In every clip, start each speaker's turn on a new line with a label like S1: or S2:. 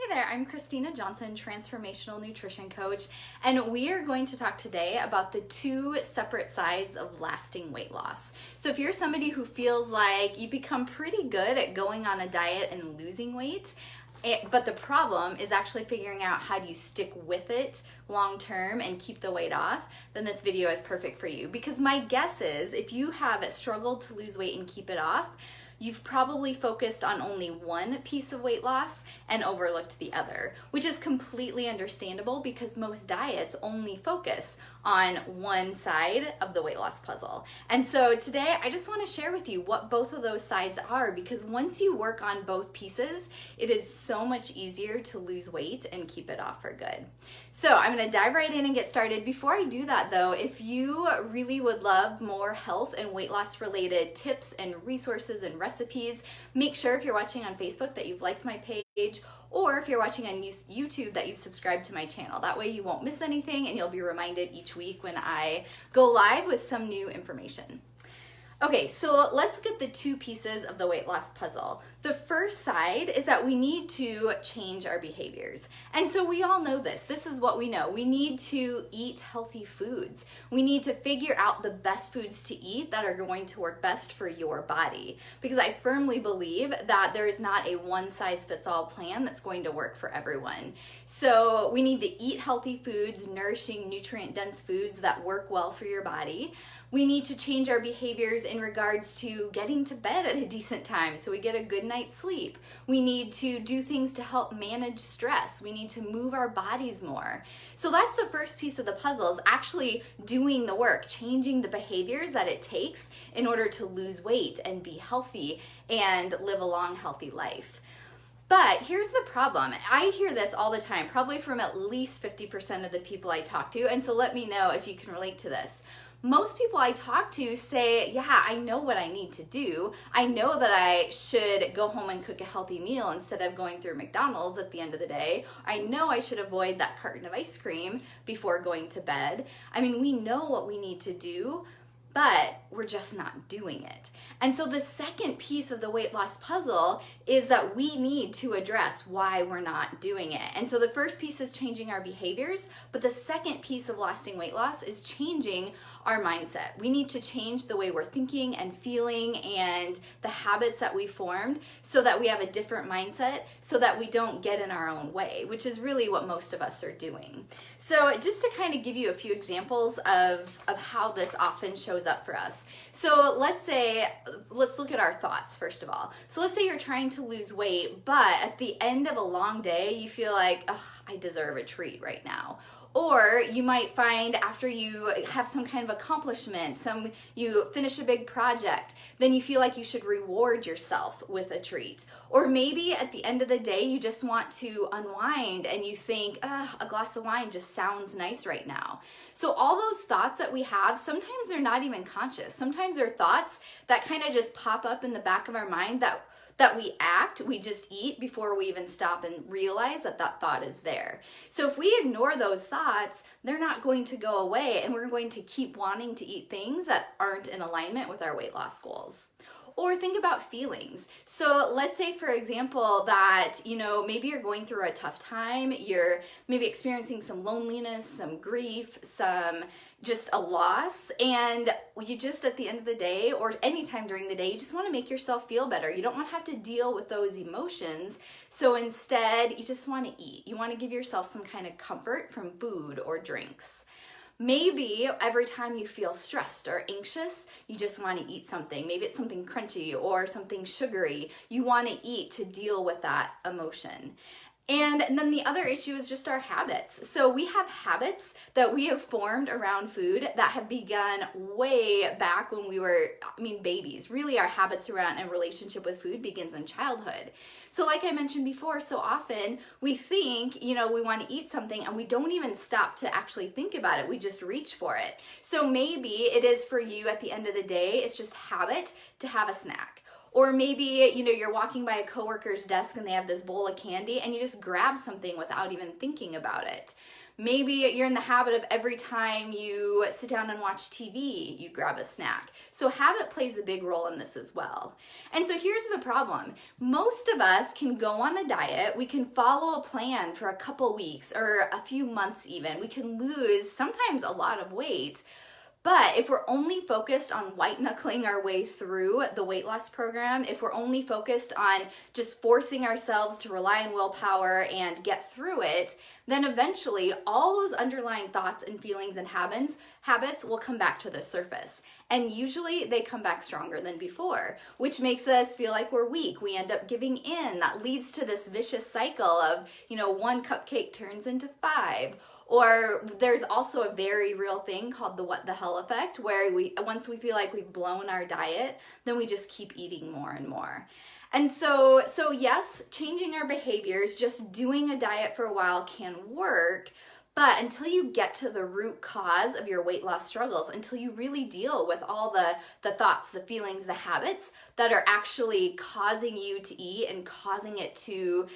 S1: Hi there, I'm Christina Johnson, Transformational Nutrition Coach, and we are going to talk today about the two separate sides of lasting weight loss. So if you're somebody who feels like you become pretty good at going on a diet and losing weight, but the problem is actually figuring out how do you stick with it long term and keep the weight off, then this video is perfect for you. Because my guess is if you have struggled to lose weight and keep it off, you've probably focused on only one piece of weight loss and overlooked the other, which is completely understandable because most diets only focus on one side of the weight loss puzzle. And so today I just want to share with you what both of those sides are, because once you work on both pieces, it is so much easier to lose weight and keep it off for good. So I'm going to dive right in and get started. Before I do that though, if you really would love more health and weight loss related tips and resources and recipes, make sure if you're watching on Facebook that you've liked my page, or if you're watching on YouTube that you've subscribed to my channel. That way you won't miss anything and you'll be reminded each week when I go live with some new information. Okay, so let's look at the two pieces of the weight loss puzzle. The first side is that we need to change our behaviors. And so we all know this. This is what we know. We need to eat healthy foods. We need to figure out the best foods to eat that are going to work best for your body. Because I firmly believe that there is not a one-size-fits-all plan that's going to work for everyone. So we need to eat healthy foods, nourishing, nutrient-dense foods that work well for your body. We need to change our behaviors in regards to getting to bed at a decent time so we get a good night's sleep. We need to do things to help manage stress. We need to move our bodies more. So that's the first piece of the puzzle, is actually doing the work, changing the behaviors that it takes in order to lose weight and be healthy and live a long, healthy life. But here's the problem. I hear this all the time, probably from at least 50% of the people I talk to, and so let me know if you can relate to this. Most people I talk to say, yeah, I know what I need to do. I know that I should go home and cook a healthy meal instead of going through McDonald's at the end of the day. I know I should avoid that carton of ice cream before going to bed. I mean, we know what we need to do, but we're just not doing it. And so the second piece of the weight loss puzzle is that we need to address why we're not doing it. And so the first piece is changing our behaviors, but the second piece of lasting weight loss is changing our mindset. We need to change the way we're thinking and feeling and the habits that we formed so that we have a different mindset so that we don't get in our own way, which is really what most of us are doing. So just to kind of give you a few examples of how this often shows up for us. So let's look at our thoughts first of all. So let's say you're trying to lose weight, but at the end of a long day, you feel like, oh, I deserve a treat right now. Or you might find after you have some kind of accomplishment, you finish a big project, then you feel like you should reward yourself with a treat. Or maybe at the end of the day, you just want to unwind and you think, a glass of wine just sounds nice right now. So all those thoughts that we have, sometimes they're not even conscious. Sometimes they're thoughts that kind of just pop up in the back of our mind that we just eat before we even stop and realize that that thought is there. So if we ignore those thoughts, they're not going to go away and we're going to keep wanting to eat things that aren't in alignment with our weight loss goals. Or think about feelings. So let's say, for example, that, maybe you're going through a tough time, you're maybe experiencing some loneliness, some grief, just a loss, and you just at the end of the day or anytime during the day, you just want to make yourself feel better. You don't want to have to deal with those emotions. So instead, you just want to eat. You want to give yourself some kind of comfort from food or drinks. Maybe every time you feel stressed or anxious, you just want to eat something. Maybe it's something crunchy or something sugary. You want to eat to deal with that emotion. And then the other issue is just our habits. So we have habits that we have formed around food that have begun way back when we were, babies. Really, our habits around and relationship with food begins in childhood. So like I mentioned before, so often we think, we want to eat something and we don't even stop to actually think about it. We just reach for it. So maybe it is for you at the end of the day, it's just habit to have a snack. Or maybe, you know, you're walking by a coworker's desk and they have this bowl of candy and you just grab something without even thinking about it. Maybe you're in the habit of every time you sit down and watch TV, you grab a snack. So habit plays a big role in this as well. And so here's the problem. Most of us can go on a diet, we can follow a plan for a couple weeks or a few months even. We can lose sometimes a lot of weight. But if we're only focused on white knuckling our way through the weight loss program, if we're only focused on just forcing ourselves to rely on willpower and get through it, then eventually all those underlying thoughts and feelings and habits will come back to the surface. And usually they come back stronger than before, which makes us feel like we're weak. We end up giving in. That leads to this vicious cycle of, you know, 1 cupcake turns into 5. Or there's also a very real thing called the what the hell effect, where once we feel like we've blown our diet, then we just keep eating more and more. And so yes, changing our behaviors, just doing a diet for a while can work, but until you get to the root cause of your weight loss struggles, until you really deal with all the thoughts, the feelings, the habits that are actually causing you to eat and causing it to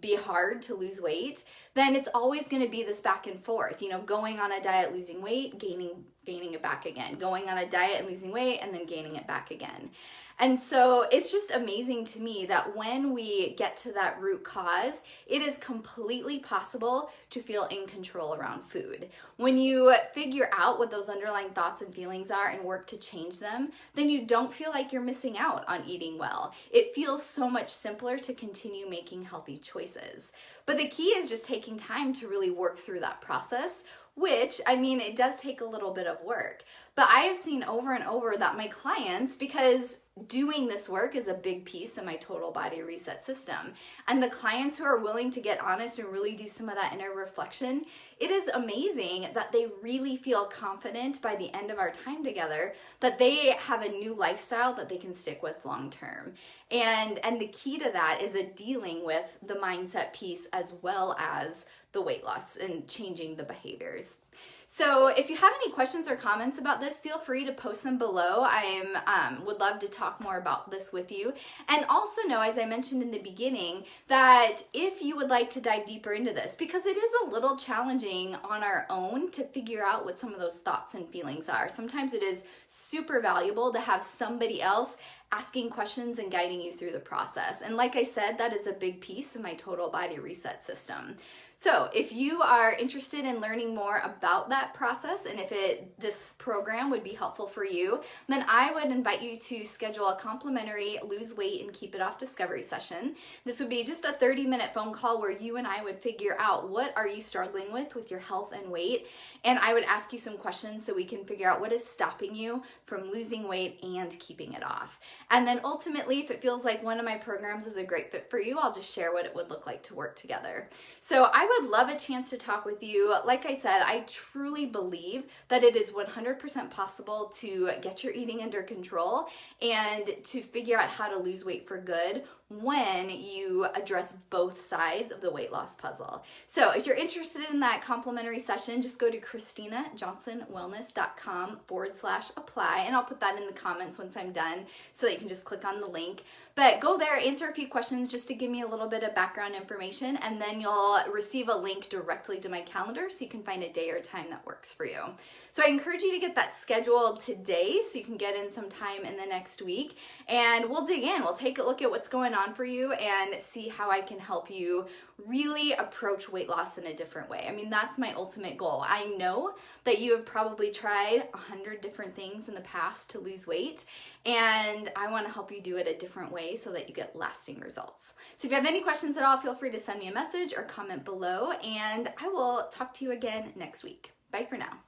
S1: be hard to lose weight, then it's always going to be this back and forth, you know, going on a diet, losing weight, gaining it back again, going on a diet and losing weight, and then gaining it back again. And so it's just amazing to me that when we get to that root cause, it is completely possible to feel in control around food. When you figure out what those underlying thoughts and feelings are and work to change them, then you don't feel like you're missing out on eating well. It feels so much simpler to continue making healthy choices. But the key is just taking time to really work through that process, which, I mean, it does take a little bit of work. But I have seen over and over that my clients, because doing this work is a big piece of my total body reset system, and the clients who are willing to get honest and really do some of that inner reflection, it is amazing that they really feel confident by the end of our time together that they have a new lifestyle that they can stick with long term. And the key to that is dealing with the mindset piece as well as the weight loss and changing the behaviors. So if you have any questions or comments about this, feel free to post them below. I would love to talk more about this with you. And also know, as I mentioned in the beginning, that if you would like to dive deeper into this, because it is a little challenging on our own to figure out what some of those thoughts and feelings are. Sometimes it is super valuable to have somebody else asking questions and guiding you through the process. And like I said, that is a big piece of my total body reset system. So if you are interested in learning more about that process, and if this program would be helpful for you, then I would invite you to schedule a complimentary lose weight and keep it off discovery session. This would be just a 30-minute phone call where you and I would figure out what are you struggling with your health and weight, and I would ask you some questions so we can figure out what is stopping you from losing weight and keeping it off. And then ultimately, if it feels like one of my programs is a great fit for you, I'll just share what it would look like to work together. So I would love a chance to talk with you. Like I said, I truly believe that it is 100% possible to get your eating under control and to figure out how to lose weight for good when you address both sides of the weight loss puzzle. So if you're interested in that complimentary session, just go to ChristinaJohnsonWellness.com/apply, and I'll put that in the comments once I'm done so that you can just click on the link. But go there, answer a few questions just to give me a little bit of background information, and then you'll receive a link directly to my calendar so you can find a day or time that works for you. So I encourage you to get that scheduled today so you can get in some time in the next week, and we'll dig in. We'll take a look at what's going on for you and see how I can help you really approach weight loss in a different way. I mean, that's my ultimate goal. I know that you have probably tried 100 different things in the past to lose weight, and I want to help you do it a different way so that you get lasting results. So if you have any questions at all, feel free to send me a message or comment below, and I will talk to you again next week. Bye for now.